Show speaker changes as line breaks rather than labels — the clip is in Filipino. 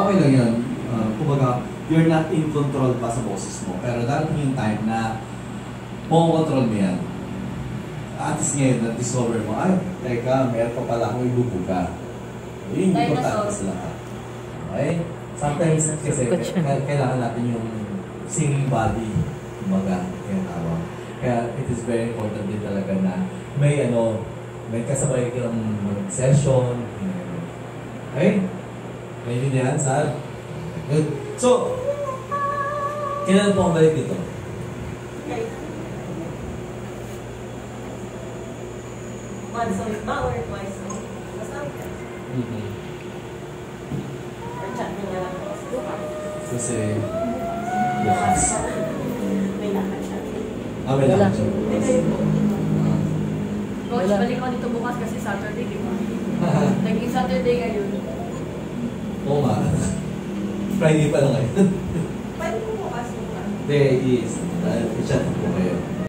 okay lang yan. Kumbaga, you're not in control pa sa boses mo. Pero darating yung time na control mo yan. At least ngayon, na-discover mo, ay, teka, meron pa pala akong ibubuga. Yun yung importante sa lahat. Okay? Sometimes kasi kailangan natin yung singing body. Kumbaga, yung tawag. Kaya it is very important din talaga na may kasabay kang session. Okay? Naiintindihan, Sal? Good. So, kailan po ang balik dito?
Once a week ba or twice a week? Basta week. Or chat niya lang po.
Kasi, bukas.
May lakad siya.
May lakad siya.
Coach, balik ko dito bukas kasi Saturday, di ba? Naging Saturday ngayon.
Oo nga. Friday pa lang ngayon.
Pwede mo bukas yung
There is. I-chat po kayo.